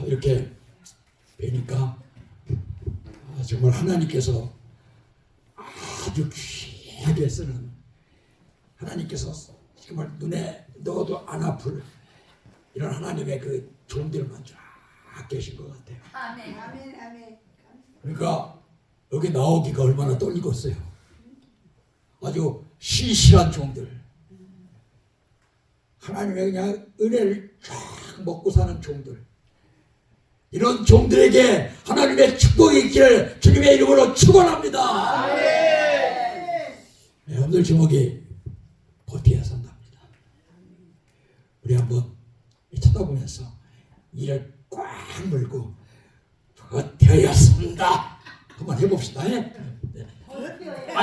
이렇게 뵈니까 정말 하나님께서 아주 귀하게 쓰는, 하나님께서 정말 눈에 넣어도 안 아플 이런 하나님의 그 종들만 쫙 계신 것 같아요. 아멘. 아멘. 아멘. 그러니까 여기 나오기가 얼마나 떨리겠어요. 아주 신실한 종들, 하나님의 그냥 은혜를 쫙 먹고 사는 종들, 이런 종들에게 하나님의 축복이 있기를 주님의 이름으로 축원합니다. 네, 오늘 제목이 버텨야 산답니다. 우리 한번 쳐다보면서 이를 꽉 물고 버텨야 산다 한번 해봅시다. 네.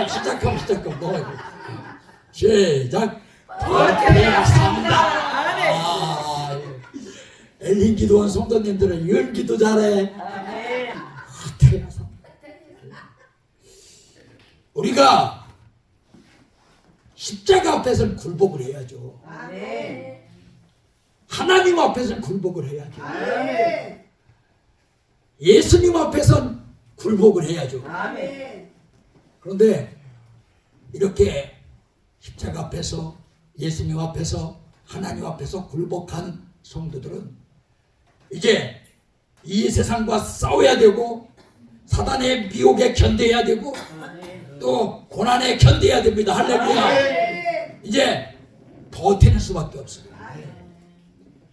시작하면 너무 시작. 버텨야 산다. 엘린 기도원 성도님들은 연기도 잘해. 버텨야 산다. 우리가 십자가 앞에서는 굴복을 해야죠. 하나님 앞에서는 굴복을 해야죠. 예수님 앞에서는 굴복을 해야죠. 그런데 이렇게 십자가 앞에서, 예수님 앞에서, 하나님 앞에서 굴복한 성도들은 이제 이 세상과 싸워야 되고, 사단의 미혹에 견뎌야 되고, 또 고난에 견뎌야 됩니다. 할렐루야. 이제 버티는 수밖에 없어요.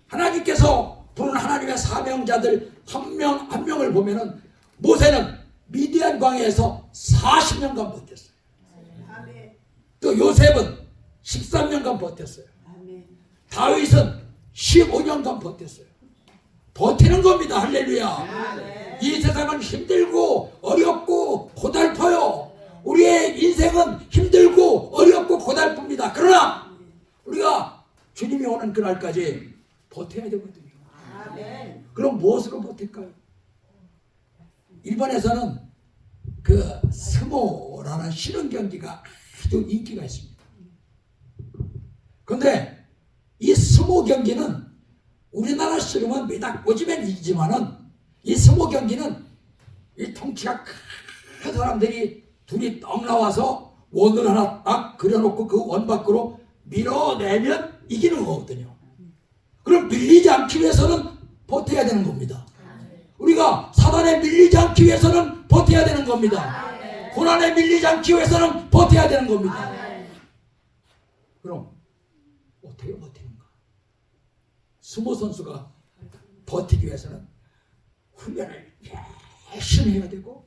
하나님께서 부른 하나님의 사명자들 한 명 한 명을 보면은, 모세는 미디안 광야에서 40년간 버텼어요. 또 요셉은 13년간 버텼어요. 다윗은 15년간 버텼어요. 버티는 겁니다. 할렐루야. 이 세상은 힘들고 어렵고 고달퍼요. 우리의 인생은 힘들고 어렵고 고달픕니다. 그러나 우리가 주님이 오는 그날까지 버텨야 되거든요. 그럼 무엇으로 버틸까요? 일본에서는 그 스모라는 실험 경기가 아주 인기가 있습니다. 그런데 이 스모 경기는 우리나라 씨름은 매달 꼬집엔 이지만은, 이 스모 경기는 이 덩치가 큰 사람들이 둘이 떡 나와서 원을 하나 딱 그려놓고 그 원 밖으로 밀어내면 이기는 거거든요. 그럼 밀리지 않기 위해서는 버텨야 되는 겁니다. 우리가 사단에 밀리지 않기 위해서는 버텨야 되는 겁니다. 고난에 밀리지 않기 위해서는 버텨야 되는 겁니다. 그럼 어떻게 버티는가? 스모 선수가 버티기 위해서는 훈련을 열심히 해야 되고,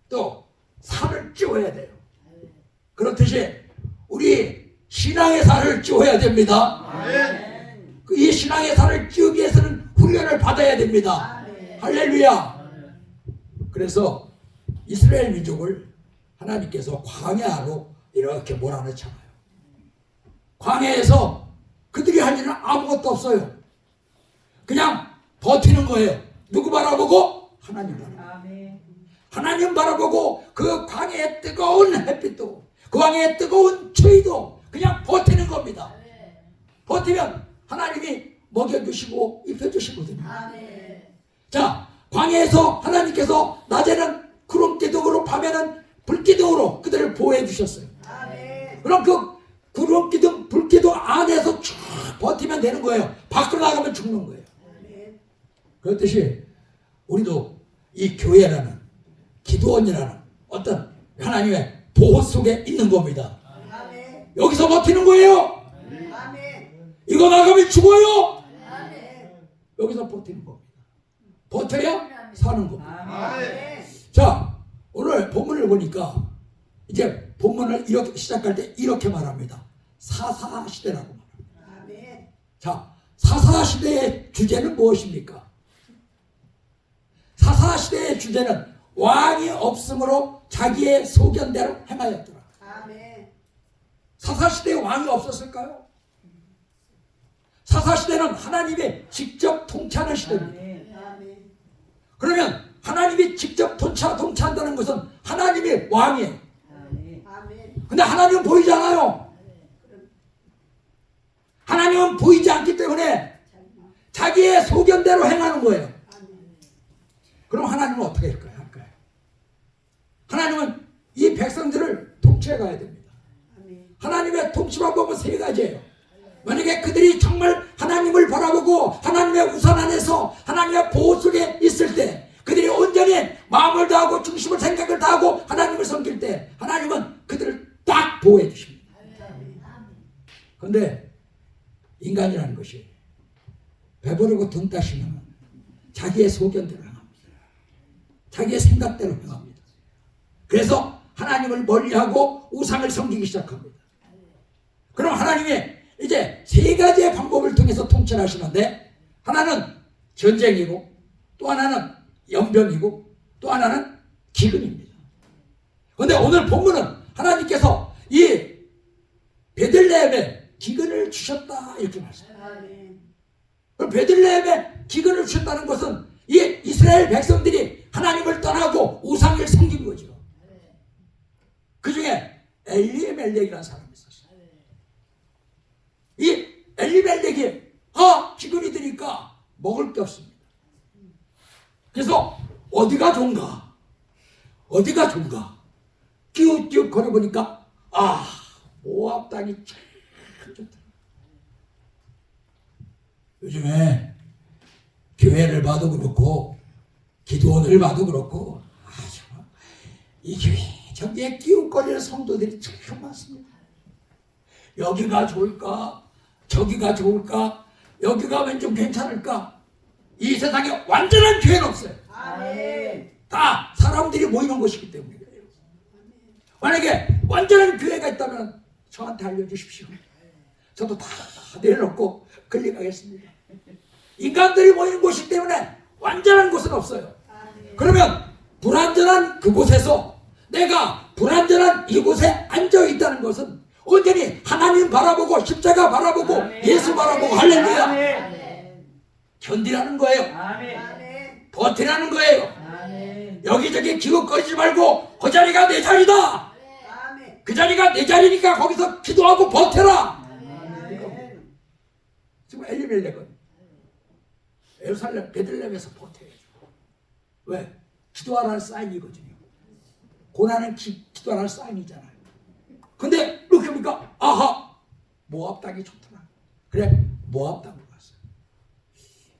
또 살을 찌워야 돼요. 그렇듯이 우리 신앙의 살을 찌워야 됩니다. 이 신앙의 살을 찌우기 위해서는 훈련을 받아야 됩니다. 할렐루야. 그래서 이스라엘 민족을 하나님께서 광야로 이렇게 몰아넣잖아요. 광야에서 그들이 할 일은 아무것도 없어요. 그냥 버티는 거예요. 누구 바라보고? 하나님 바라보고. 하나님 바라보고 그 광야의 뜨거운 햇빛도, 그 광야의 뜨거운 추위도 그냥 버티는 겁니다. 버티면 하나님이 먹여주시고 입혀주시거든요. 자, 광야에서 하나님께서 낮에는 구름기둥으로, 밤에는 불기둥으로 그들을 보호해 주셨어요. 그럼 그 구름기둥, 불기둥 안에서 쭉 버티면 되는 거예요. 밖으로 나가면 죽는 거예요. 그렇듯이 우리도 이 교회라는, 기도원이라는 어떤 하나님의 보호 속에 있는 겁니다. 여기서 버티는 거예요. 이거 나가면 죽어요. 여기서 버티는 겁니다. 버텨야 사는 겁니다. 자, 오늘 본문을 보니까 이제 본문을 이렇게 시작할 때 이렇게 말합니다. 사사시대라고 말합니다. 자, 사사시대의 주제는 무엇입니까? 사사시대의 주제는 왕이 없으므로 자기의 소견대로 행하였더라. 사사시대에 왕이 없었을까요? 사사시대는 하나님이 직접 통치하는 시대입니다. 그러면 하나님이 직접 통치한다는 것은 하나님이 왕이에요. 근데 하나님은 보이지 않아요. 하나님은 보이지 않기 때문에 자기의 소견대로 행하는 거예요. 그럼 하나님은 어떻게 할까요? 하나님은 이 백성들을 통치해 가야 됩니다. 하나님의 통치 방법은 세 가지예요. 만약에 그들이 정말 하나님을 바라보고 하나님의 우산 안에서 하나님의 보호 속에 있을 때, 그들이 온전히 마음을 다하고 중심을 생각을 다하고 하나님을 섬길 때 하나님은 그들을 딱 보호해 주십니다. 그런데 인간이라는 것이 배부르고 등 따시면 자기의 소견대로 행합니다. 자기의 생각대로 행합니다. 그래서 하나님을 멀리하고 우상을 섬기기 시작합니다. 그럼 하나님이 이제 세 가지의 방법을 통해서 통치를 하시는데, 하나는 전쟁이고, 또 하나는 연병이고, 또 하나는 기근입니다. 그런데 오늘 본문은 하나님께서 이 베들레헴에 기근을 주셨다 이렇게 말씀합니다. 베들레헴에 기근을 주셨다는 것은 이 이스라엘 백성들이 하나님을 떠나고 우상을 섬긴 거죠. 그 중에 엘리멜렉이라는 사람이 있었어요. 이 엘리멜렉이 기근이 드니까 먹을 게 없습니다. 그래서 어디가 좋은가? 끼웃끼웃 걸어보니까 모압 땅이 참 좋더라. 요즘에 교회를 봐도 그렇고 기도원을 봐도 그렇고 이 교회 저기에 끼웃거리는 성도들이 참 많습니다. 여기가 좋을까? 저기가 좋을까? 여기가 왠 좀 괜찮을까? 이 세상에 완전한 교회는 없어요. 다 사람들이 모이는 곳이기 때문에 그래요. 만약에 완전한 교회가 있다면 저한테 알려주십시오. 저도 다 내려놓고 끌려가겠습니다. 인간들이 모이는 곳이기 때문에 완전한 곳은 없어요. 그러면 불완전한 그곳에서 내가 불완전한 이곳에 앉아있다는 것은 온전히 하나님 바라보고 십자가 바라보고 예수 바라보고 할렐루야 견디라는 거예요. 버티라는 거예요. 여기저기 기웃거리지 말고 그 자리가 내 자리다. 그 자리가 내 자리니까 거기서 기도하고 버텨라. 지금 엘리멜렉은 예루살렘 베들레헴에서 버텨야죠. 왜? 기도하라는 사인이거든요. 고난은 기도하라는 사인이잖아요. 근데 이렇게 보니까 모압 땅이 좋더라. 그래 모압 땅으로 갔어요.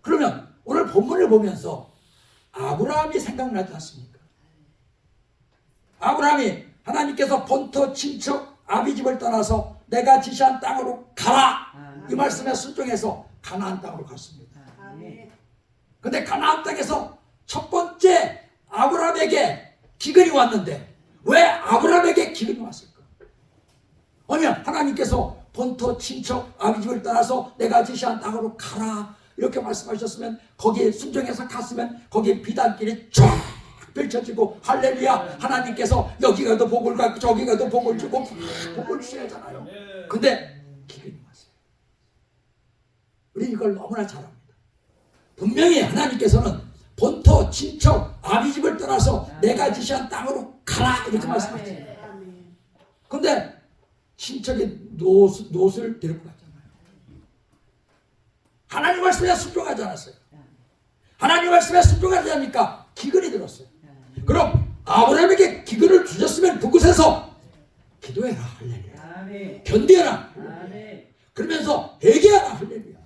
그러면 오늘 본문을 보면서 아브라함이 생각나지 않습니까? 아브라함이 하나님께서 본토 친척 아비집을 떠나서 내가 지시한 땅으로 가라 이 말씀에 순종해서 가나안 땅으로 갔습니다. 근데 가나안 땅에서 첫 번째 아브라함에게 기근이 왔는데 왜 아브라함에게 기근이 왔을까? 아니 하나님께서 본토 친척 아비집을 떠나서 내가 지시한 땅으로 가라 이렇게 말씀하셨으면 거기에 순종해서 갔으면 거기에 비단길이 쫙 펼쳐지고 할렐루야 하나님께서 여기 가도 복을 갖고 저기 가도 복을 주고 복을 주셔야잖아요. 근데 기근이 왔어요. 우리 이걸 너무나 잘 압니다. 분명히 하나님께서는 본토 친척 아비집을 떠나서 내가 지시한 땅으로 가라 이렇게 말씀하셨어요. 근데 친척이 롯을 데리고 갔잖아요. 하나님 말씀에 순종하지 않았어요. 하나님 말씀에 순종하지 않으니까 기근이 들었어요. 그럼 아브라함에게 기근을 주셨으면 그곳에서 기도해라 할렐루야 견디해라 그러면서 회개하라 할렐루야.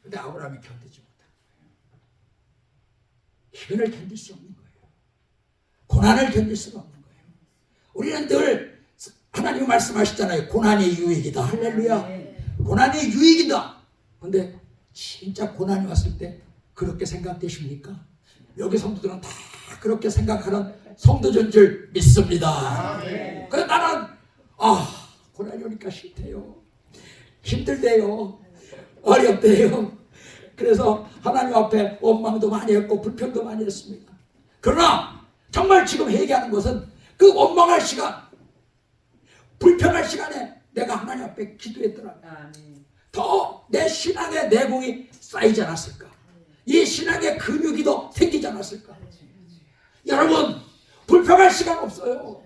근데 아브라함이 견디지 못한 거예요. 기근을 견딜 수 없는 거예요. 고난을 견딜 수가 없는 거예요. 우리는 늘 하나님 말씀하시잖아요. 고난이 유익이다 할렐루야. 고난이 유익이다. 근데 진짜 고난이 왔을 때 그렇게 생각되십니까? 여기 성도들은 다 그렇게 생각하는 성도전 줄 믿습니다. 그래서 나는 고난이 오니까 싫대요. 힘들대요. 어렵대요. 그래서 하나님 앞에 원망도 많이 했고 불평도 많이 했습니다. 그러나 정말 지금 회개하는 것은 그 원망할 시간, 불평할 시간에 내가 하나님 앞에 기도했더라면 더 내 신앙의 내공이 쌓이지 않았을까? 이 신앙의 근육이 더 생기지 않았을까? 여러분 불평할 시간 없어요.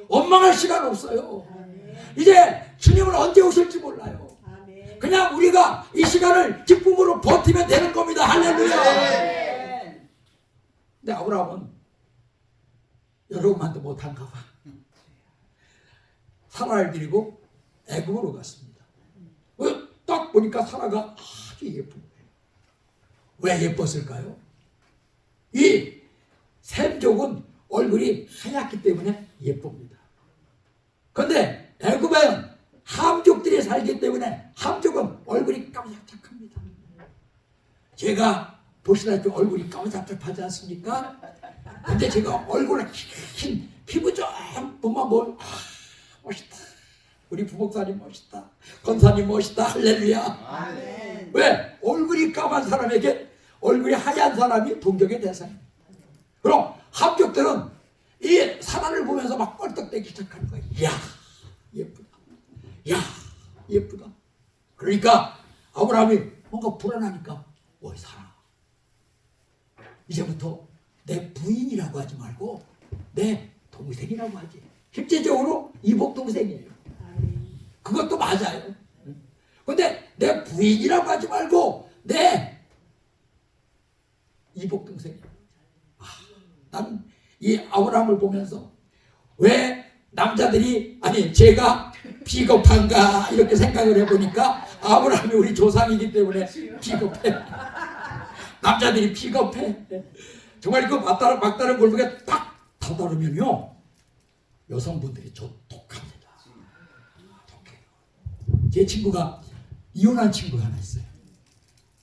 원망할 시간 없어요. 이제 주님은 언제 오실지 몰라요. 그냥 우리가 이 시간을 기쁨으로 버티면 되는 겁니다. 할렐루야. 근데 아브라함은 여러분한테 못한가 봐. 사라를 데리고 애굽으로 갔습니다. 딱 보니까 사라가 아주 예쁜 거예요. 왜 예뻤을까요? 이 셈족은 얼굴이 하얗기 때문에 예쁩니다. 그런데 애굽에는 함족들이 살기 때문에 함족은 얼굴이 까무잡잡합니다. 제가 보시다시피 얼굴이 까무잡잡하지 않습니까? 근데 제가 얼굴에 흰 피부 좀 보면 멋있다. 우리 부목사님 멋있다. 권사님 멋있다. 할렐루야. 아멘. 왜? 얼굴이 까만 사람에게 얼굴이 하얀 사람이 동경의 대상이에요. 그럼 함족들은 이 사라를 보면서 막 껄떡대기 시작하는 거예요. 이야 예쁘다. 야 예쁘다. 그러니까 아브라함이 뭔가 불안하니까 사라, 이제부터 내 부인이라고 하지 말고 내 동생이라고 하지. 실제적으로 이복 동생이에요. 그것도 맞아요. 근데 내 부인이라고 하지 말고 내 이복 동생이에요. 난 이 아브라함을 보면서 왜 남자들이 제가 비겁한가 이렇게 생각을 해보니까 아브라함이 우리 조상이기 때문에 비겁해. 남자들이 비겁해. 정말 그 막다른 골목에 딱 다다르면요 여성분들이 저 독합니다. 독해요. 제 친구가 이혼한 친구가 하나 있어요.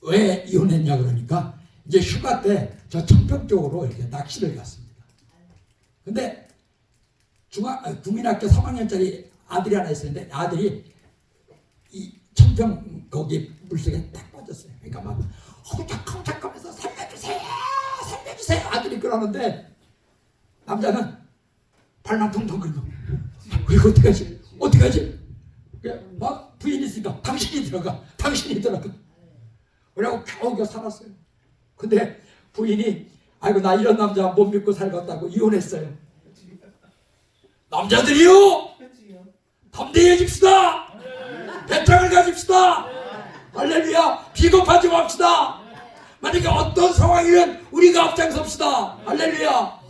왜 이혼했냐 그러니까 이제 휴가 때 저 청평 쪽으로 이렇게 낚시를 갔습니다. 근데 국민학교 3학년짜리 아들이 하나 있었는데 아들이 이 청평 거기 물속에 딱 빠졌어요. 그러니까 막 hov짝hov짝하면서 살려주세요 살려주세요 아들이 그러는데 남자는 발만 텅텅 긁고 이거 어떡하지 어떡하지 막 부인이 있으니까 당신이 들어가 그래갖고 겨우 살았어요. 근데 부인이 아이고 나 이런 남자 못 믿고 살겠다고 이혼했어요. 남자들이요 담대해집시다. 배짱을 가집시다. 할렐루야. 비겁하지 맙시다. 만약에 어떤 상황이면 우리가 앞장섭시다. 할렐루야.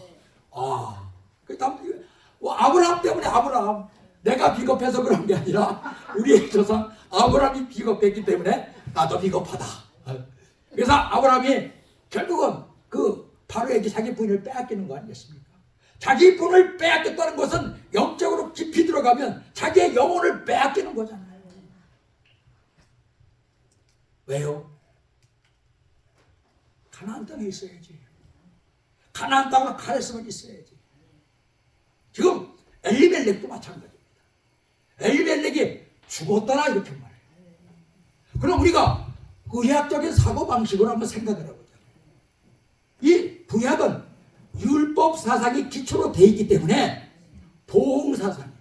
아브라함 때문에 아브라함 내가 비겁해서 그런 게 아니라 우리의 조상 아브라함이 비겁했기 때문에 나도 비겁하다. 그래서 아브라함이 결국은 그 바로에게 자기 부인을 빼앗기는 거 아니겠습니까? 자기 부인을 빼앗겼다는 것은 영적으로 깊이 들어가면 자기의 영혼을 빼앗기는 거잖아요. 왜요? 가나안 땅에 있어야지. 가나안 땅과 가르침은 있어야지. 지금 엘리멜렉도 마찬가지입니다. 엘리멜렉이 죽었더라 이렇게 말해요. 그럼 우리가 의학적인 사고방식으로 한번 생각을 해보자. 이 구약은 율법 사상이 기초로 되어 있기 때문에 보응 사상이에요.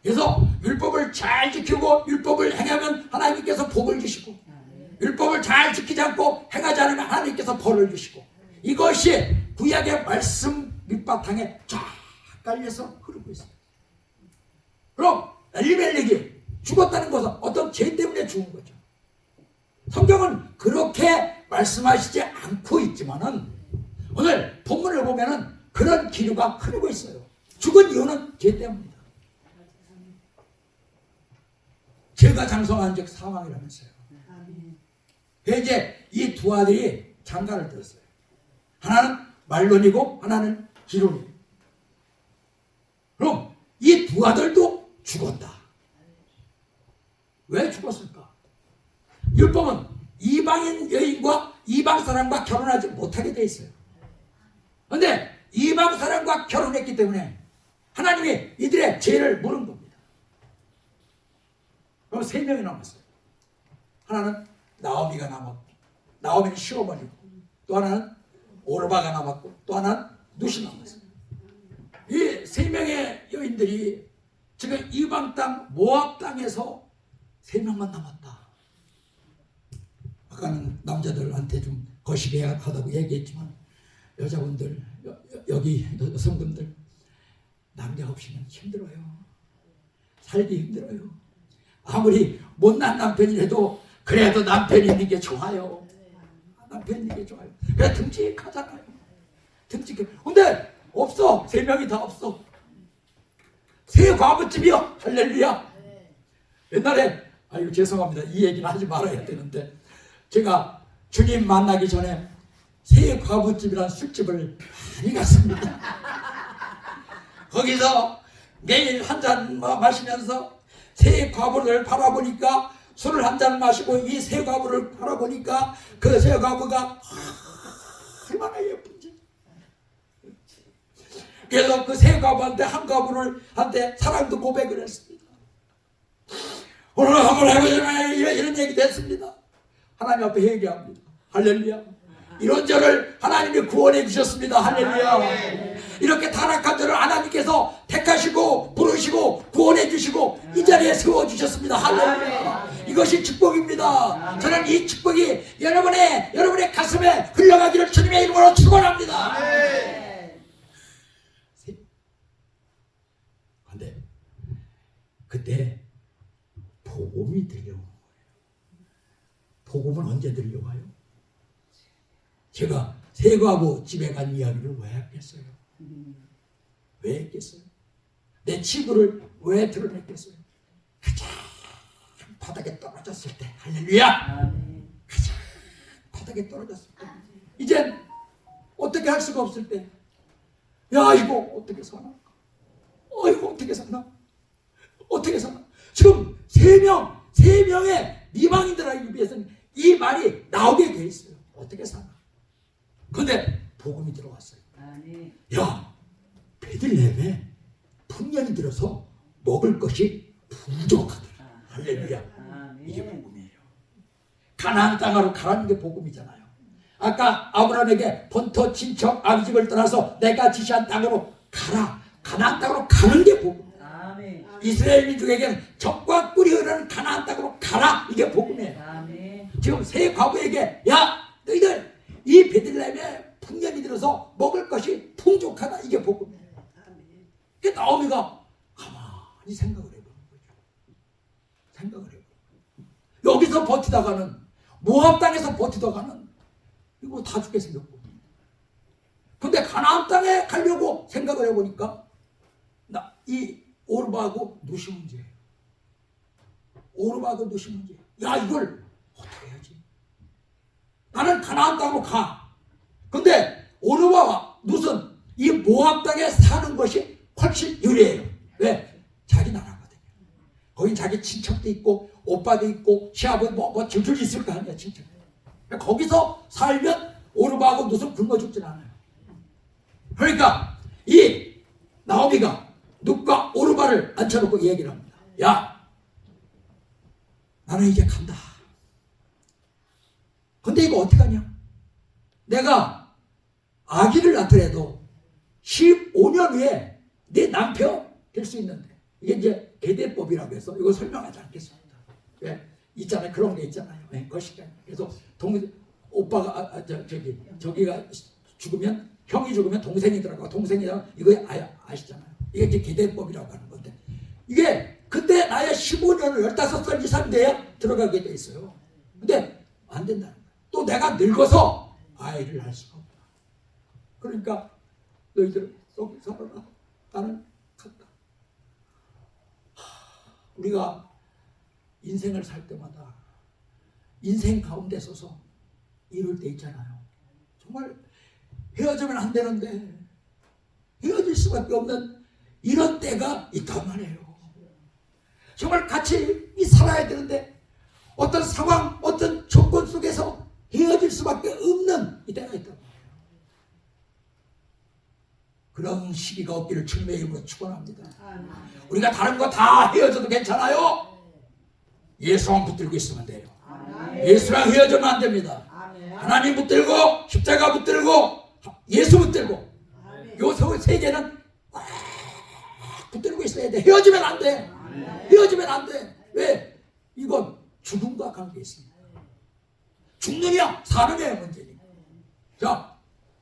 그래서 율법을 잘 지키고 율법을 행하면 하나님께서 복을 주시고 율법을 잘 지키지 않고 행하지 않으면 하나님께서 벌을 주시고 이것이 구약의 말씀 밑바탕에 쫙 깔려서 흐르고 있어요. 그럼 엘리멜렉이 죽었다는 것은 어떤 죄 때문에 죽은 거죠. 성경은 그렇게 말씀하시지 않고 있지만은 오늘 본문을 보면은 그런 기류가 흐르고 있어요. 죽은 이유는 죄 때문입니다. 죄가 장성한 즉 사망이라면서요. 그래서 이제 이 두 아들이 장가를 들었어요. 하나는 말론이고 하나는 기론이고. 그럼 이 두 아들도 죽었다. 왜 죽었을까? 율법은 이방인 여인과 이방 사람과 결혼하지 못하게 돼 있어요. 그런데 이방 사람과 결혼했기 때문에 하나님이 이들의 죄를 물은 겁니다. 그럼 3명이 남았어요. 하나는 나오미가 남았고, 나오미는 시어머니고, 또 하나는 오르바가 남았고, 또 하나는 누시 남았어요. 이 3명의 여인들이 지금 이방 땅 모압 땅에서 3명만 남았다. 아까는 남자들한테 좀 거시기하다고 얘기했지만 여자분들 여기 여성분들 남자 없이는 힘들어요. 살기 힘들어요. 아무리 못난 남편이라도 그래도 남편이 있는 게 좋아요. 남편이 있는 게 좋아요. 그래 듬직하잖아요. 등찍해. 근데 없어. 3명이 다 없어. 세 과부집이요. 할렐루야. 옛날에 아이고 죄송합니다. 이 얘기는 하지 말아야 되는데 제가 주님 만나기 전에 세 과부집이라는 술집을 많이 갔습니다. 거기서 매일 한 잔 마시면서 세 과부를 바라보니까 술을 한 잔 마시고 이 세 과부를 바라보니까 그 세 과부가 얼마나 예쁜지. 그래서 그 세 과부한테 한 과부를 한테 사랑도 고백을 했습니다. 오늘 한번 해보자면 이런 얘기도 했습니다. 하나님 앞에 회개합니다. 할렐루야. 이런 저를 하나님이 구원해 주셨습니다. 할렐루야. 이렇게 타락한 저를 하나님께서 택하시고 부르시고 구원해 주시고 이 자리에 세워주셨습니다. 할렐루야. 이것이 축복입니다. 저는 이 축복이 여러분의 가슴에 흘러가기를 주님의 이름으로 축원합니다. 그런데 그때 복음이 들려오는 거예요. 복음은 언제 들려와요? 제가 세과부 집에 간 이야기를 왜 했겠어요? 왜 했겠어요? 내 치부를 왜 드러냈겠어요? 가장 바닥에 떨어졌을 때, 할렐루야! 가장 바닥에 떨어졌을 때, 이젠 어떻게 할 수가 없을 때, 야 이거 어떻게 사나? 이거 어떻게 사나? 어떻게 사나? 지금 세 명의 미망인들에게 비해서는 이 말이 나오게 돼 있어요. 어떻게 사나? 근데 복음이 들어왔어요. 야, 베들레헴에 풍년이 들어서 먹을 것이 부족하더라. 할렐루야. 이게 복음이에요. 가나안 땅으로 가라는 게 복음이잖아요. 아까 아브라함에게 본토 친척 아비집을 떠나서 내가 지시한 땅으로 가라. 가나안 땅으로 가는 게 복음이에요. 이스라엘 민족에게는 적과 꿀이 흐르는 가나안 땅으로 가라. 이게 복음이에요. 지금 세 과부에게 야 너희들 이 베들레헴에 풍년이 들어서 먹을 것이 풍족하다. 이게 복음이에요. 그 나오미가 가만히 생각을 해보는 거죠. 생각을 해보는 거예요. 여기서 버티다가는 모압 땅에서 버티다가는 이거 다 죽게 생겼고. 근데 가나안 땅에 가려고 생각을 해보니까 이 오르바하고 누시 문제예요. 오르바하고 누시 문제. 야 이걸 어떻게 해야지? 나는 가나안 땅으로 가. 근데 오르바와 룻은 이 모압 땅에 사는 것이 훨씬 유리해요. 왜? 자기 나라거든요. 거긴 자기 친척도 있고 오빠도 있고 시아버지 뭐 줄줄 있을 거 아니야 친척. 거기서 살면 오르바하고 룻은 굶어 죽진 않아요. 그러니까 이 나오미가 룻과 오르바를 앉혀놓고 얘기를 합니다. 야, 나는 이제 간다. 근데 이거 어떡하냐? 내가 아기를 낳더라도 15년 후에 내 남편 될 수 있는데 이게 이제 계대법이라고 해서 이거 설명하지 않겠습니다. 왜? 있잖아요. 그런 게 있잖아요. 거시기가. 그래서 오빠가 저기가 죽으면 형이 죽으면 동생이 들어가고 동생이랑 이거 아시잖아요. 이게 이제 계대법이라고 하는 건데 이게 그때 나의 15년을 15살 이상 돼야 들어가게 돼 있어요. 근데 안 된다는 거예요. 또 내가 늙어서 아이를 낳을 수가 없다. 그러니까 너희들 속 살아라. 나는 간다. 우리가 인생을 살 때마다 인생 가운데 서서 이럴 때 있잖아요. 정말 헤어지면 안 되는데 헤어질 수밖에 없는 이런 때가 있단 말이에요. 정말 같이 살아야 되는데 어떤 상황, 어떤 조건 속에서 헤어질 수밖에 없는 이때가 있단 말이에요. 그런 시기가 없기를 주님의 이름으로 축원합니다. 우리가 다른 거 다 헤어져도 괜찮아요. 예수만 붙들고 있으면 돼요. 예수랑 헤어지면 안 됩니다. 하나님 붙들고 십자가 붙들고 예수 붙들고 요 세 개는 꽉 붙들고 있어야 돼. 헤어지면 안 돼. 헤어지면 안 돼. 왜? 이건 죽음과 관계 있습니다. 죽느냐 사느냐의 문제니까. 자,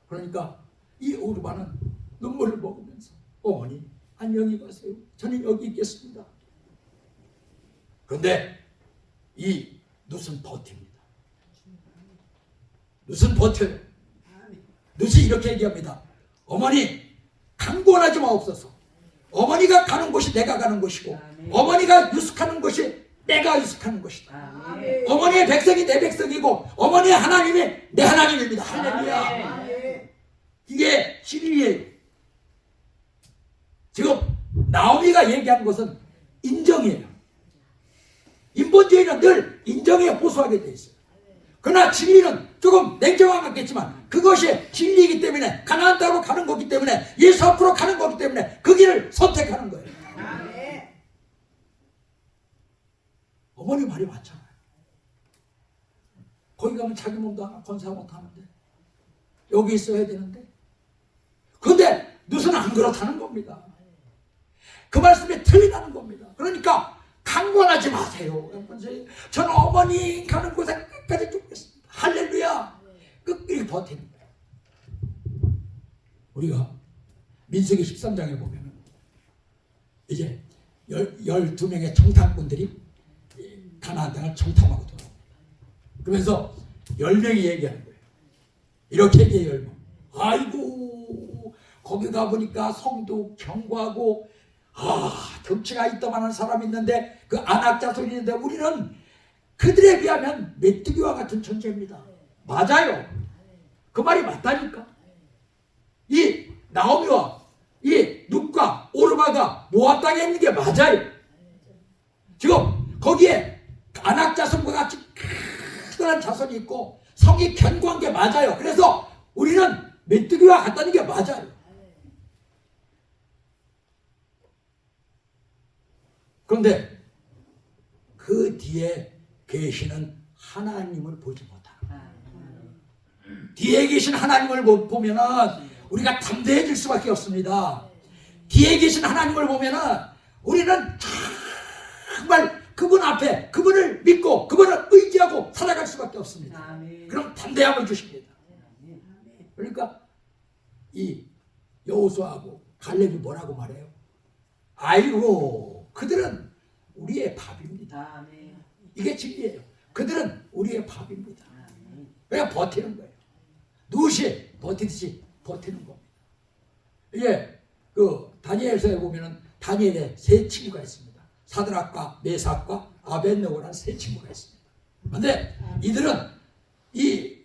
그러니까 이 오르바는 눈물을 먹으면서 어머니 안녕히 가세요. 저는 여기 있겠습니다. 그런데 이 룻은 버팁니다. 룻은 버텨요. 룻이 이렇게 얘기합니다. 어머니 강권하지 마옵소서. 어머니가 가는 곳이 내가 가는 곳이고 어머니가 유숙하는 곳이 내가 유숙하는 것이다. 어머니의 백성이 내 백성이고 어머니의 하나님이 내 하나님입니다. 할렐루야. 이게 진리예요. 지금 나오미가 얘기한 것은 인정이에요. 인본주의는 늘 인정에 호소하게 돼 있어요. 그러나 진리는 조금 냉정한 것 같겠지만 그것이 진리이기 때문에 가나안 땅으로 가는 거기 때문에 예수 앞으로 가는 거기 때문에 그 길을 선택하는 거예요. 어머니 말이 맞잖아요. 거기 가면 자기 몸도 하나 건사 못하는데 여기 있어야 되는데 그런데 누수는 안 그렇다는 겁니다. 그 말씀에 틀리다는 겁니다. 그러니까 강권하지 마세요. 저는 어머니 가는 곳에 끝까지 죽겠습니다. 할렐루야. 끝까지 버티는 거예요. 우리가 민수기 13장에 보면 이제 12명의 청탐꾼들이 가나안 땅을 청탐하고 돌아옵니다. 그러면서 10명이 얘기하는 거예요. 이렇게 얘기해요. 10명. 아이고 거기 가보니까 성도 경고하고 덩치가 있다만한 사람이 있는데 그 아낙 자손이 있는데 우리는 그들에 비하면 메뚜기와 같은 존재입니다. 맞아요. 그 말이 맞다니까. 이 나오미와 이 룻과 오르바가 모압 땅에 있는 게 맞아요. 지금 거기에 아낙 자손과 같이 크다란 자손이 있고 성이 견고한 게 맞아요. 그래서 우리는 메뚜기와 같다는 게 맞아요. 그런데 그 뒤에 계시는 하나님을 보지 못하는 뒤에 계신 하나님을 보면은 우리가 담대해질 수밖에 없습니다. 뒤에 계신 하나님을 보면은 우리는 정말 그분 앞에 그분을 믿고 그분을 의지하고 살아갈 수밖에 없습니다. 그럼 담대함을 주십니다. 그러니까 이 여호수아하고 갈렙이 뭐라고 말해요? 아이고 그들은 우리의 밥입니다. 이게 진리예요. 그들은 우리의 밥입니다. 그냥 버티는 거예요. 누시 버티듯이 버티는 겁니다. 이게 그 다니엘서에 보면은 다니엘의 세 친구가 있습니다. 사드락과 메삭과 아벳느고라는 세 친구가 있습니다. 그런데 이들은 이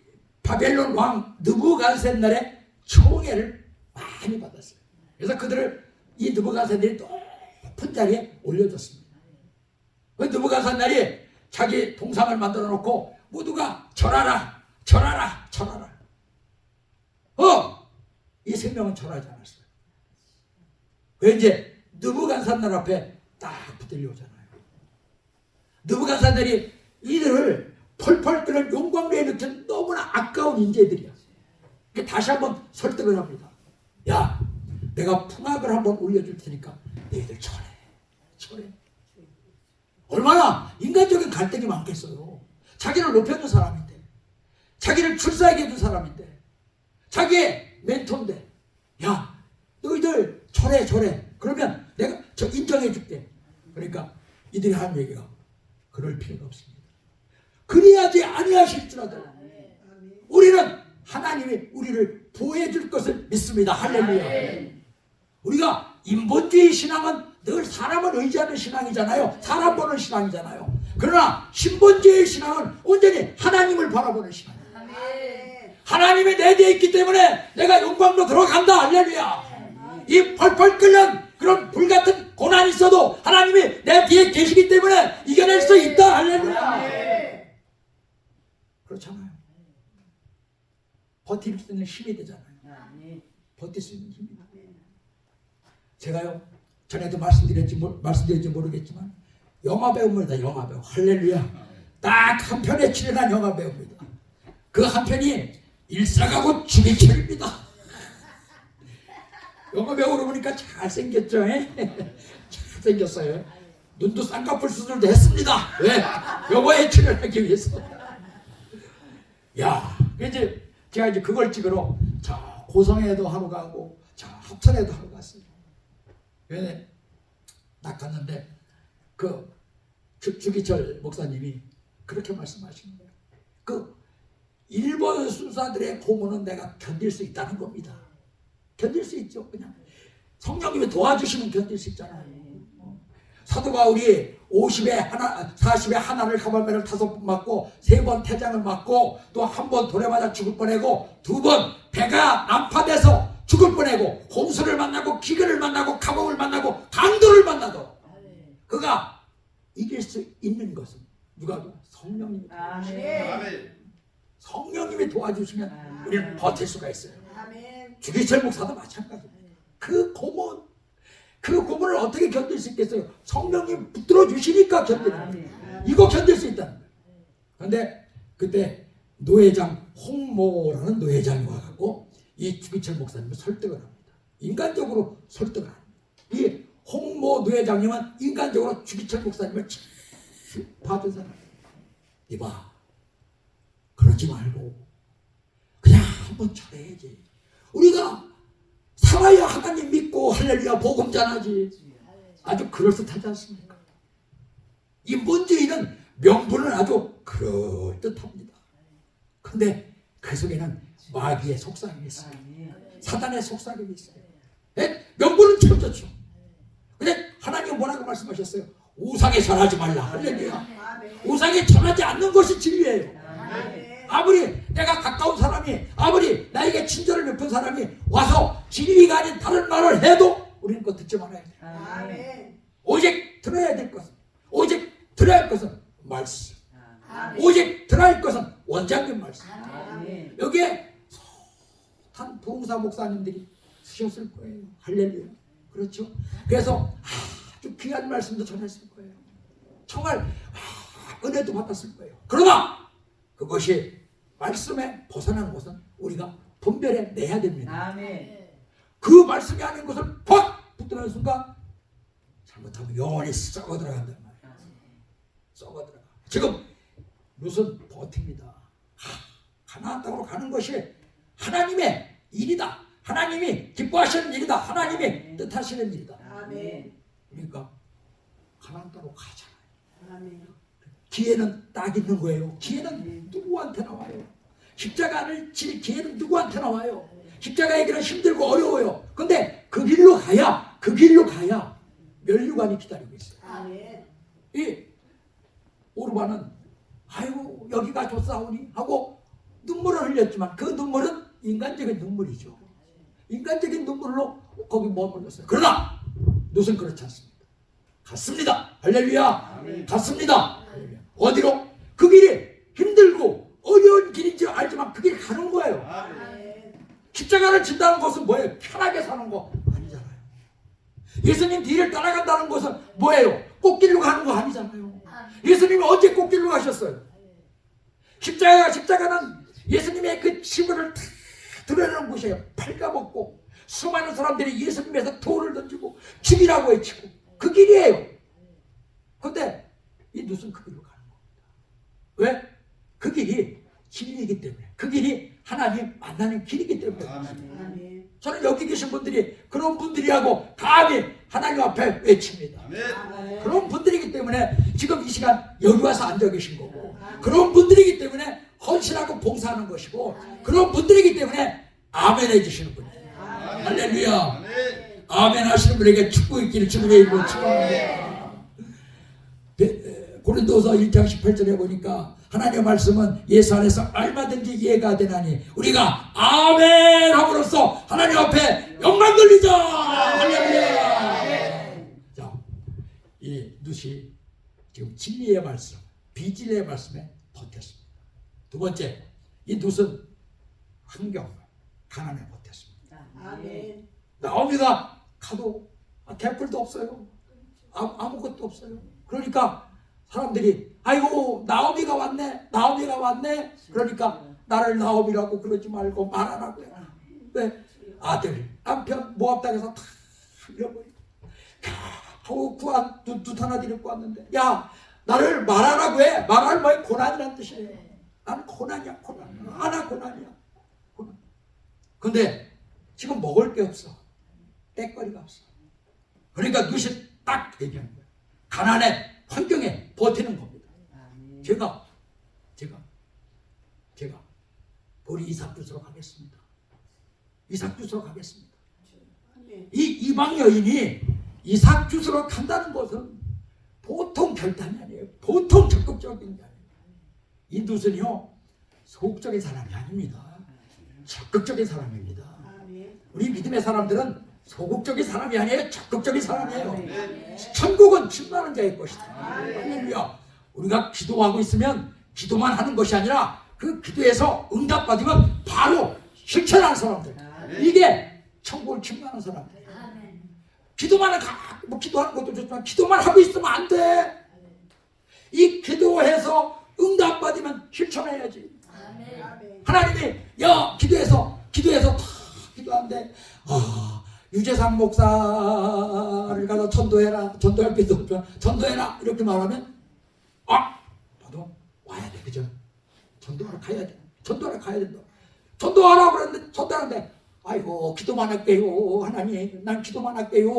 바벨론 왕 느부갓네살의 총애를 많이 받았어요. 그래서 그들을 이 느부갓네살이 높은 자리에 올려줬습니다. 그 느부갓네살이 자기 동상을 만들어 놓고 모두가 절하라 절하라 절하라. 이 생명은 절하지 않았어요. 왜 이제 느부갓네살 앞에 딱 붙들려 오잖아요. 느부갓네살이 이들을 펄펄 끓는 용광로에 넣기는 너무나 아까운 인재들이야. 다시 한번 설득을 합니다. 야, 내가 풍악을 한번 올려줄 테니까 너희들 절해. 얼마나 인간적인 갈등이 많겠어요. 자기를 높여준 사람인데, 자기를 출세하게 해준 사람인데, 자기의 멘토인데, 야, 너희들 절해. 그러면 내가 저 인정해줄게. 그러니까 이들이 하는 얘기가 그럴 필요가 없습니다. 그래야지 아니하실 줄 알아요. 우리는 하나님이 우리를 보호해줄 것을 믿습니다. 할렐루야. 우리가 인본주의 신앙은 늘 사람을 의지하는 신앙이잖아요. 사람 보는 신앙이잖아요. 그러나 신본주의 신앙은 온전히 하나님을 바라보는 신앙이에요. 하나님이 내 뒤에 있기 때문에 내가 영광로 들어간다. 할렐루야. 이 펄펄 끓는 그런 불같은 고난이 있어도 하나님이 내 뒤에 계시기 때문에 이겨낼 수 있다. 할렐루야. 그렇잖아요. 버틸 수 있는 힘이 되잖아요. 버틸 수 있는 힘이. 제가요 전에도 말씀드렸지 모르겠지만 영화 배우입니다. 영화 배우. 할렐루야. 딱 한 편에 출연한 영화 배우입니다. 그 한 편이 일사가고 주기철입니다. 영화 배우로 보니까 잘생겼죠? 잘생겼어요. 눈도 쌍꺼풀 수술도 했습니다. 왜? 영화에 출연하기 위해서. 야, 이제 제가 이제 그걸 찍으러 저 고성에도 하러 가고 저 합천에도 하러 갔어요. 왜? 딱 갔는데 그 주기철 목사님이 그렇게 말씀하시는 거예요. 그 일본 순사들의 고문은 내가 견딜 수 있다는 겁니다. 견딜 수 있죠. 그냥 성령님이 도와주시면 견딜 수 있잖아요. 사도 바울이 50에 하나, 40에 하나를 가발매를 5번 맞고 3번 태장을 맞고 또 1번 돌에 맞아 죽을 뻔하고 2번 배가 난파돼서 죽을 뻔하고 홍수를 만나고 기근을 만나고 감옥을 만나고 강도를 만나도 그가 이길 수 있는 것은 누가 성령님이 도와주시면 성령님이 도와주시면 우리는 버틸 수가 있어요. 주기철 목사도 마찬가지입니다. 그 고문을 어떻게 견딜 수 있겠어요? 성령님 붙들어 주시니까 견디는 거예요. 이거 견딜 수 있다는 거예요. 그런데 그때 노회장 홍모라는 노회장이 와갖고 이 주기철 목사님을 설득을 합니다. 인간적으로 설득을 합니다. 이 홍모 노회장님은 인간적으로 주기철 목사님을 잘 봐준 사람이에요. 이봐, 그러지 말고 그냥 한번 잘해야지. 우리가 살아야 하나님 믿고 할렐루야 복음 전하지. 아주 그럴듯하지 않습니까? 이 문재인은 명분은 아주 그럴듯합니다. 근데 그 속에는 마귀의 속삭임이 있어요. 사단의 속삭임이 있어요. 네? 명분은 참 좋죠. 근데 하나님 뭐라고 말씀하셨어요? 우상에 절하지 말라. 할렐루야. 우상에 절하지 않는 것이 진리예요. 아무리 내가 가까운 사람이 아무리 나에게 친절을 베푼 사람이 와서 진리가 아닌 다른 말을 해도 우리는 그거 듣지 말아야 돼. 오직 들어야 될 것은 오직 들어야 할 것은 말씀. 오직 들어야 할 것은 원장님 말씀. 여기에 한 부흥사 목사님들이 쓰셨을 거예요. 할렐루야. 그렇죠? 그래서 아주 귀한 말씀도 전했을 거예요. 정말 은혜도 받았을 거예요. 그러나 그것이 말씀에 벗어난 것은 우리가 분별해 내야 됩니다. 그 말씀이 아닌 것을 팍 붙드는 순간 잘못하면 영원히 썩어 들어간단 말이에요. 썩어 들어가. 지금 무슨 버팁니다. 가나안 땅으로 가는 것이 하나님의 일이다. 하나님이 기뻐하시는 일이다. 하나님이 뜻하시는 일이다. 그러니까 가나안 땅으로 가잖아요. 기회는 딱 있는 거예요. 기회는 누구한테 나와요. 십자가를 질 기회는 누구한테 나와요. 십자가의 길은 힘들고 어려워요. 근데 그 길로 가야 멸류관이 기다리고 있어요. 이 오르반은 아이고 여기가 좋사오니 하고 눈물을 흘렸지만 그 눈물은 인간적인 눈물이죠. 인간적인 눈물로 거기 머물렀어요. 그러나 롯은 그렇지 않습니다. 갔습니다. 할렐루야. 갔습니다. 할렐루야. 어디로? 그 길이 힘들고 어려운 길인지 알지만 그 길 가는 거예요. 십자가를 진다는 것은 뭐예요? 편하게 사는 거 아니잖아요. 예수님 뒤를 따라간다는 것은 뭐예요? 꽃길로 가는 거 아니잖아요. 예수님이 언제 꽃길로 가셨어요? 십자가는 예수님의 그 치부를 다 드러내는 곳이에요. 팔가벗고 수많은 사람들이 예수님에서 돌을 던지고 죽이라고 외치고 그 길이에요. 그런데 이 롯은 그 길로 가는 겁니다. 왜? 그 길이 진리이기 때문에, 그 길이 하나님 만나는 길이기 때문에. 저는 여기 계신 분들이 그런 분들이라고 감히 하나님 앞에 외칩니다. 그런 분들이기 때문에 지금 이 시간 여기 와서 앉아 계신 거고, 그런 분들이기 때문에 헌신하고 봉사하는 것이고, 그런 분들이기 때문에 아멘 해주시는 분이에요. 할렐루야. 아멘 하시는 분에게 축복 있기를 주님의 이름으로 축복합니다. 고린도서 1장 18절에 보니까 하나님의 말씀은 예수 안에서 얼마든지 이해가 되나니 우리가 아멘 함으로써 하나님 앞에 영광 돌리자. 할렐루야. 자, 이 룻이 지금 진리의 말씀, 비진리의 말씀에 버텼습니다. 두 번째, 이 룻은 환경, 가난에 버텼습니다. 아멘. 나오미가 가도 개뿔도 없어요. 아무것도 없어요. 그러니까 사람들이 아이고 나오미가 왔네. 그러니까 나를 나오미라고 그러지 말고 말하라고 해. 왜? 아들, 남편 모압 땅에서 다 잃어버리고 하고 두 하나 데리고 왔는데 야 나를 말하라고 해. 말할 뭐에 고난이란 뜻이에요. 나는 고난이야. 하나 고난이야. 근데 지금 먹을 게 없어. 떼거리가 없어. 그러니까 룻이 딱 얘기하는 거예요. 가난의 환경에 버티는 겁니다. 제가 우리 이삭 주스로 가겠습니다. 이삭 주스로 가겠습니다. 이 이방 여인이 이삭 주스로 간다는 것은 보통 결단이 아니에요. 보통 적극적인 게 아니에요. 이 룻은요 소극적인 사람이 아닙니다. 적극적인 사람입니다. 우리 믿음의 사람들은 소극적인 사람이 아니에요. 적극적인 사람이에요. 천국은 충만한 자의 것이다. 할렐루야. 우리가 기도하고 있으면 기도만 하는 것이 아니라 그 기도에서 응답받으면 바로 실천하는 사람들. 이게 천국을 충만한 사람들. 기도만 뭐 기도하는 것도 좋지만 기도만 하고 있으면 안 돼. 이 기도해서 응답받으면 실천해야지. 하나님이 야 기도해서 다 기도하는데 유재상 목사를 가서 전도해라. 전도할 필요 없죠. 전도해라 이렇게 말하면 나도 와야 돼. 그죠? 전도하러 가야 돼. 전도하러 가야 된다. 전도하라고 그랬는데 전도하는데 아이고 기도만 할게요. 하나님 난 기도만 할게요.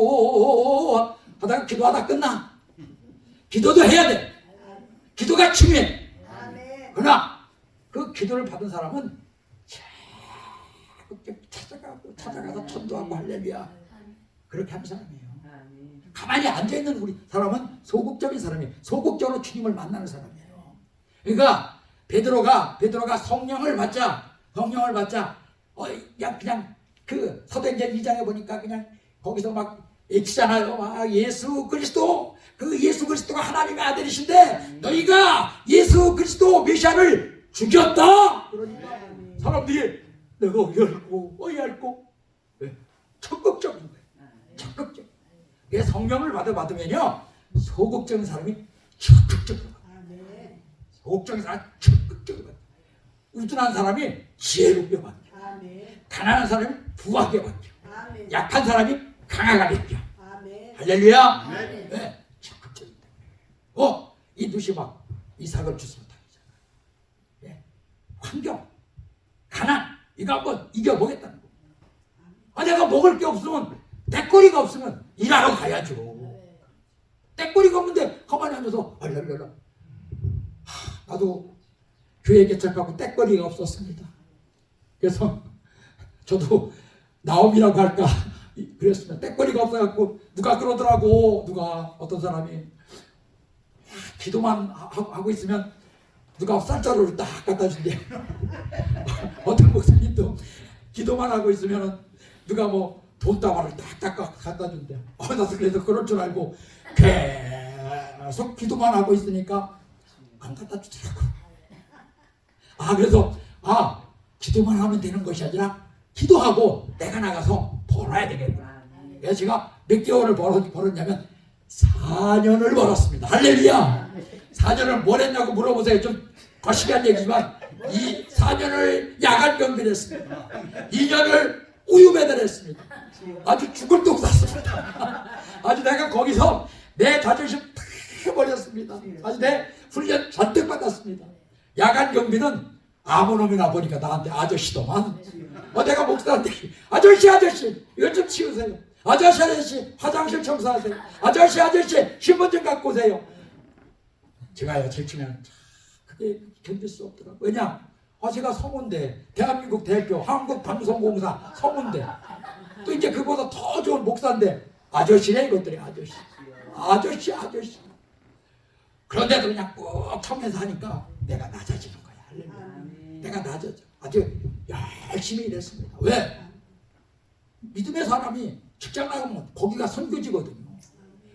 하다가 기도하다 끝나. 기도도 해야 돼. 기도가 중요해. 그러나 그 기도를 받은 사람은 찾아가서 전도하고 할렐루야. 그렇게 하는 사람이에요. 가만히 앉아있는 우리 사람은 소극적인 사람이에요. 소극적으로 주님을 만나는 사람이에요. 그러니까 베드로가 성령을 받자 그냥 그 사도행전 2장에 보니까 그냥 거기서 막 외치잖아요. 막 예수 그리스도가 하나님의 아들이신데 너희가 예수 그리스도 메시아를 죽였다. 그러니까 사람들이 내가 얇고 적극적인 거예요. 적극적. 성령을 받으면요 소극적인 사람이 적극적으로 받아요. 소극적인 사람이 적극적으로 받아요. 우둔한 사람이 지혜롭게 받아요. 가난한 사람이 부하게 받아요. 약한 사람이 강하게 받아요. 할렐루야. 네, 적극적이다. 이 룻이 막 이삭을 주스로 다니잖아요. 환경, 가난 이거 한번 이겨보겠다는 거. 내가 먹을 게 없으면 떼거리가 없으면 일하러 가야죠. 떼거리가 없는데 가만히 앉아서 알랄랄라. 나도 교회 개척하고 떼거리가 없었습니다. 그래서 저도 나옴이라고 할까 그랬습니다. 떼거리가 없어갖고 누가 그러더라고. 어떤 사람이 기도만 하고 있으면 누가 쌀자루를 딱 갖다 준대. 어떤 목사님도 기도만 하고 있으면 누가 뭐 돈다발을 딱 갖다 준대. 나도 그래서 그럴 줄 알고 계속 기도만 하고 있으니까 안 갖다 주더라고. 그래서 기도만 하면 되는 것이 아니라 기도하고 내가 나가서 벌어야 되겠구나. 그래서 제가 몇 개월을 벌었냐면 4년을 벌었습니다. 할렐루야. 4년을 뭘 했냐고 물어보세요. 좀 거시기한 얘기지만 이 4년을 야간 경비했습니다. 2년을 우유 배달했습니다. 아주 죽을 똥 쌌습니다. 아주 내가 거기서 내 자존심 다 버렸습니다. 아주 내 훈련 잔뜩 받았습니다. 야간 경비는 아무 놈이나 보니까 나한테 아저씨도만. 내가 목사한테 아저씨 이것 좀 치우세요. 아저씨 화장실 청소하세요. 아저씨 신분증 갖고 오세요. 제가요 질치면 그게 견딜 수 없더라고요. 왜냐? 제가 성운대 대한민국 대표 한국방송공사 성운대 또 이제 그보다 더 좋은 목사인데 아저씨네 이것들이 아저씨 그런데도 그냥 꾹 참면서 하니까 내가 낮아지는 거야. 내가 낮아져. 아주 열심히 일했습니다. 왜? 믿음의 사람이 직장 나가면 거기가 선교지거든요.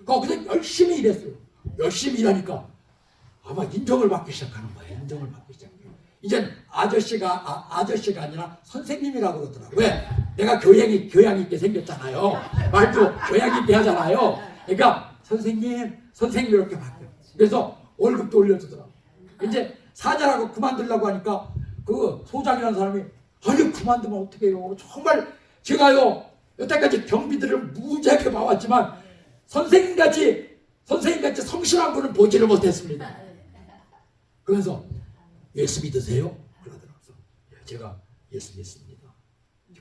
거기서 열심히 일했어요. 열심히 일하니까 아마 인정을 받기 시작하는 거예요. 인정을 받기 시작해요. 이젠 아저씨가 아니라 선생님이라고 그러더라고요. 왜? 내가 교양 있게 생겼잖아요. 말도 교양 있게 하잖아요. 그러니까 선생님 이렇게 바뀌어요. 그래서 월급도 올려주더라고요. 이제 사자라고 그만두려고 하니까 그 소장이라는 사람이 아니 그만두면 어떻게 해요. 정말 제가요 여태까지 경비들을 무지하게 봐왔지만 선생님같이 성실한 분은 보지를 못했습니다. 그래서 예수 믿으세요? 그러더라고요. 제가 예수 믿습니다.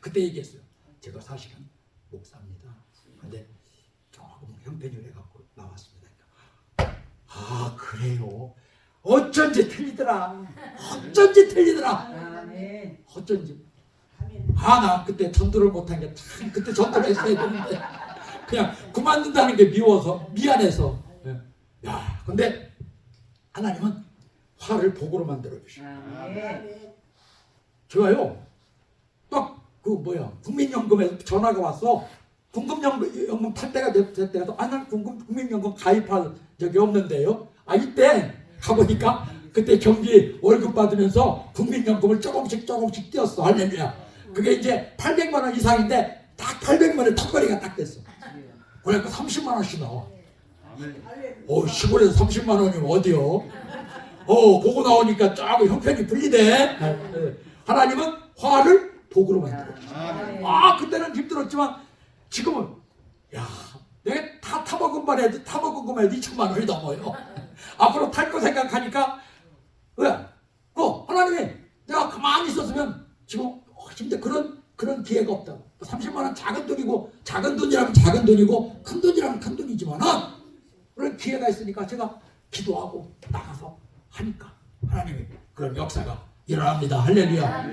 그때 얘기했어요. 제가 사실은 목사입니다. 근데 조금 형편이 해갖고 나왔습니다. 그래요? 어쩐지 틀리더라. 어쩐지. 나 그때 전도를 못한 게 참 그때 전도를 했어야 되는데 그냥 그만둔다는 게 미워서 미안해서. 야, 근데 하나님은 화를 복으로 만들어 주셔. 제가요 딱 국민연금에서 전화가 왔어. 국민연금 탈 때가 됐대서 난 국민연금 가입할 적이 없는데요. 이때 가보니까 그때 경비 월급 받으면서 국민연금을 조금씩 띄었어. 할렐루야. 그게 이제 800만 원 이상인데 딱 800만 원 턱걸이가 딱 됐어. 그러니까 30만 원씩 나와. 시골에서 30만 원이면 어디요? 그거 나오니까 조금 형편이 불리네. 하나님은 화를 복으로 만들어. 그때는 힘들었지만 지금은 내가 다 타먹은 것만 해도 2천만 원이 넘어요. 앞으로 탈 거 생각하니까 하나님이 내가 가만히 있었으면 지금 진짜 그런 기회가 없다고. 30만 원 작은 돈이고 작은 돈이라면 작은 돈이고 큰 돈이라면 큰 돈이지만은 그런 기회가 있으니까 제가 기도하고 나가서 하니까 하나님이 그런 역사가 일어납니다. 할렐루야.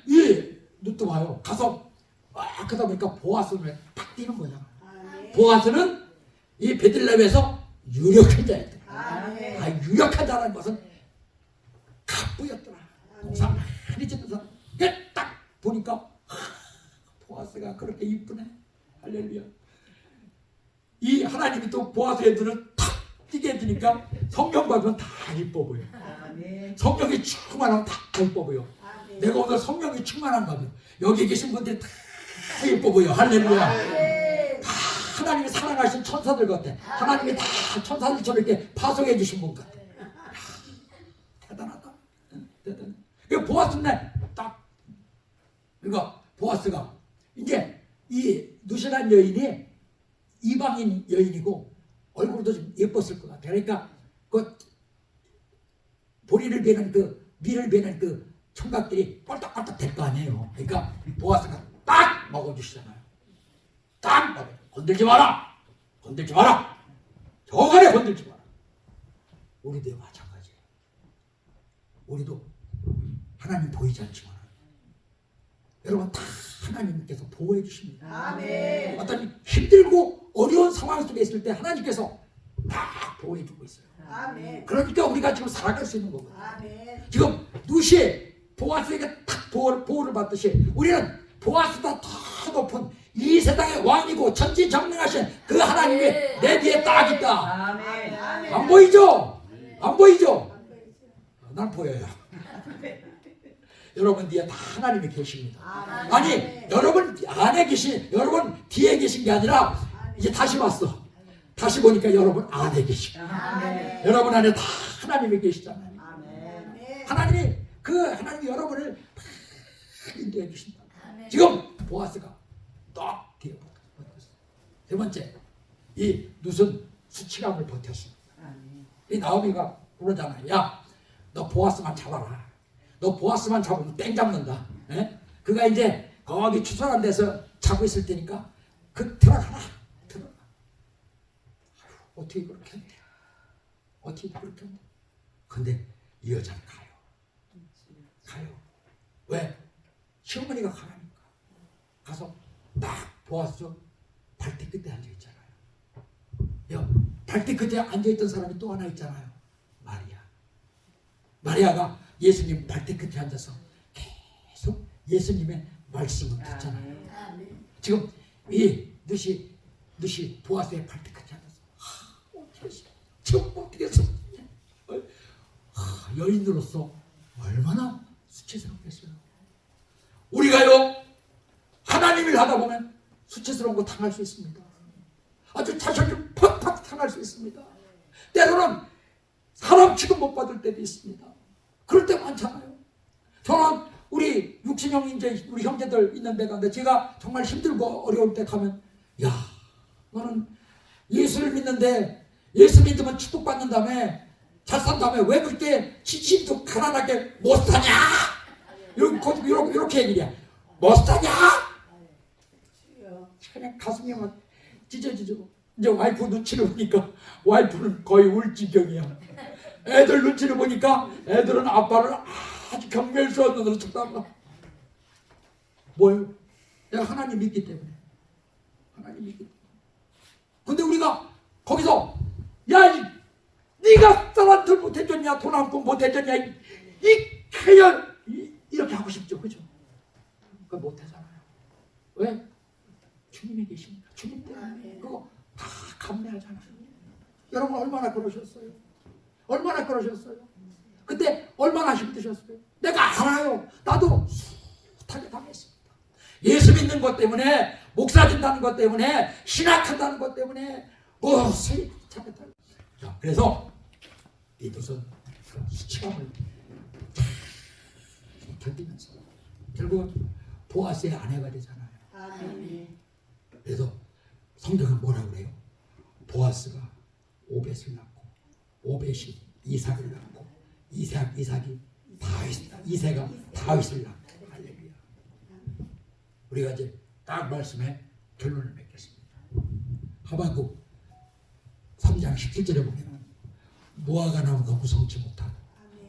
이 누뚱아요 가서 그러다 보니까 보아스를 탁 뛰는 거잖아. 보아스는 이 베들레헴에서 유력한 자였더라. 유력한 자라는 것은 갑부였더라. 동상 많이 짓는 사람. 딱 보니까 보아스가 그렇게 이쁘네. 할렐루야. 이 하나님이 또 보아스의 눈을 탁 띄게 해주니까 성경 받으면 다 이뻐 보여. 성령이 충만하면 다 이뻐 보여. 내가 오늘 성령이 충만한가 봐요. 여기 계신 분들이 다 이뻐 보여. 할렐루야. 다 하나님이 사랑하신 천사들 같아. 하나님이 다 천사들처럼 이렇게 파송해 주신 분 같아. 대단하다. 대단해. 보아스네. 딱. 그러니까 보아스가 이제 이 누시란 여인이 이방인 여인이고 얼굴도 좀 예뻤을 것 같아. 그러니까 그 보리를 베는 밀을 베는 청각들이 꼴딱꼴딱 될 거 아니에요. 그러니까 보아스가 딱 먹어주시잖아요. 딱 먹어. 건들지 마라. 건들지 마라. 저간에 건들지 마라. 우리도 마찬가지예요. 우리도 하나님 보이지 않지만 여러분 다 하나님께서 보호해 주십니다. 아멘. 어떤 힘들고 어려운 상황 속에 있을 때 하나님께서 다 보호해 주고 있어요. 아멘. 그러니까 우리가 지금 살아갈 수 있는 거거든요. 아멘. 지금 누시 보아스에게 딱 보호를 받듯이 우리는 보아스보다 더 높은 이 세상의 왕이고 전지전능하신 그 하나님이 내 뒤에 딱 있다. 아멘. 안 보이죠? 안 보이죠? 난 보여요. 여러분 뒤에 다 하나님이 계십니다. 아니 여러분 안에 계신 여러분 뒤에 계신 게 아니라 이제 다시 왔어. 다시 보니까 여러분 안에 계시고 여러분 안에 다 하나님이 계시잖아요. 하나님이 여러분을 인도해 주신다. 지금 보아스가 딱 뒤에 버텼어. 세 번째 이 룻은 수치감을 버텼습니다. 이 나오미가 그러잖아요. 야, 너 보아스만 잡아라. 너 보아스만 잡으면 땡 잡는다. 에? 그가 이제 거기 추천한 데서 자고 있을 테니까 들어가라. 들어가. 어떻게 그렇게 했냐. 어떻게 그렇게 했냐. 근데 이 여자는 가요. 가요. 왜? 시어머니가 가라니까. 가서 딱 보아스 발대 끝에 앉아있잖아요. 발대 끝에 앉아있던 사람이 또 하나 있잖아요. 마리아가 예수님 발대 끝에 앉아서 계속 예수님의 말씀을 듣잖아요. 지금 이 누시 보아스의 발대 끝에 앉아서 어떻게 했어? 지금 어떻게 했어? 여인으로서 얼마나 수치스럽겠어요. 우리가요 하나님을 하다 보면 수치스러운 거 당할 수 있습니다. 아주 자존심 팍팍 상할 수 있습니다. 때로는 사람 취급 못 받을 때도 있습니다. 그럴 때 많잖아요. 저는 우리 육신형 이제 우리 형제들 있는 데 가는데 제가 정말 힘들고 어려울 때 가면 야 너는 예수를 믿는데 예수 믿으면 축복받는다며 잘 산다며 왜 그렇게 지침도 가난하게 못 사냐? 이렇게 얘기해. 못 사냐? 그냥 가슴이 막 찢어지죠. 이제 와이프 눈치를 보니까 와이프는 거의 울 지경이야. 애들 눈치를 보니까 애들은 아빠를 아주 경멸스러운 눈으로 쳐다봐. 뭐예요? 내가 하나님 믿기 때문에. 하나님 믿기 때문에. 근데 우리가 거기서 네가 딸한테 못해줬냐, 돈 한 푼 못해줬냐, 이 개년 이렇게 하고 싶죠, 그죠? 그거 못하잖아요. 왜? 주님이 계십니다. 주님 때문에 그거 다 감내하잖아요. 여러분 얼마나 그러셨어요? 얼마나 그러셨어요? 그때 얼마나 힘드셨어요? 내가 알아요. 나도 숱하게 당했습니다. 예수 믿는 것 때문에, 목사 된다는 것 때문에, 신학한다는 것 때문에 숱하게 당했어요. 자, 그래서 이것은 수치감을 견디면서 결국은 보아스의 아내가 되잖아요. 아멘. 그래서 성경은 뭐라고 그래요? 보아스가 오벳을 낳고, 오벳이 이삭을 낳고, 이삭이 이새가 다윗을 낳고. 할렐루야. 우리가 이제 딱 말씀에 결론을 맺겠습니다. 하박국 3장 17절에 보면 무화과 나무가 무성치 못하고,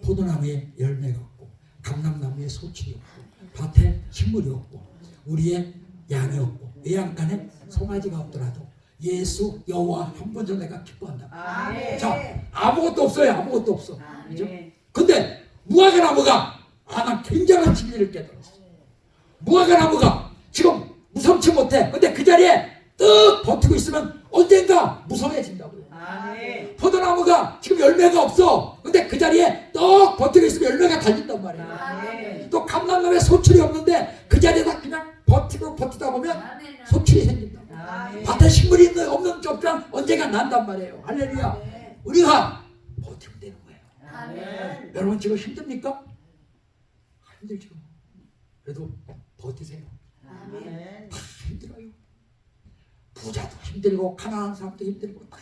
포도나무에 열매가 없고, 감람나무에 소출이 없고, 밭에 식물이 없고, 우리의 양이 없고, 외양간에 송아지가 없더라도 예수 여호와 한 번 전 내가 기뻐한다. 아멘. 자, 아무것도 없어요. 아무것도 없어. 아멘. 그죠? 근데 무화과 나무가 난 굉장한 진리를 깨달았어. 무화과 나무가 지금 무성치 못해. 근데 그 자리에 뜩 버티고 있으면 언젠가 무성해진다고요. 아멘. 포도나무가 지금 열매가 없어. 근데 그 자리에 또 버티고 있으면 열매가 달린단 말이에요. 아멘. 또 감람나무에 소출이 없는데 그 자리에다 그냥 버티다 보면 소출이 생긴다. 아멘. 밭에 식물이 없는 쪽장 언젠가 난단 말이에요. 할렐루야. 우리가 버티면 되는 거예요. 아멘. 여러분 지금 힘듭니까? 힘들죠. 그래도 버티세요. 아멘. 다 힘들어요. 부자도 힘들고 가난한 사람도 힘들고 다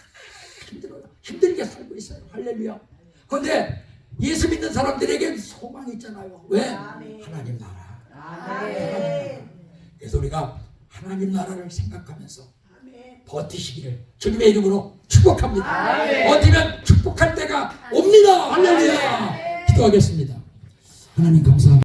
힘들어요. 힘들게 살고 있어요. 할렐루야. 그런데 예수 믿는 사람들에겐 소망이 있잖아요. 왜? 아멘. 하나님 나라. 아멘. 그래서 우리가 하나님 나라를 생각하면서 아멘. 버티시기를 주님의 이름으로 축복합니다. 아멘. 버티면 축복할 때가 옵니다. 할렐루야. 기도하겠습니다. 하나님 감사합니다.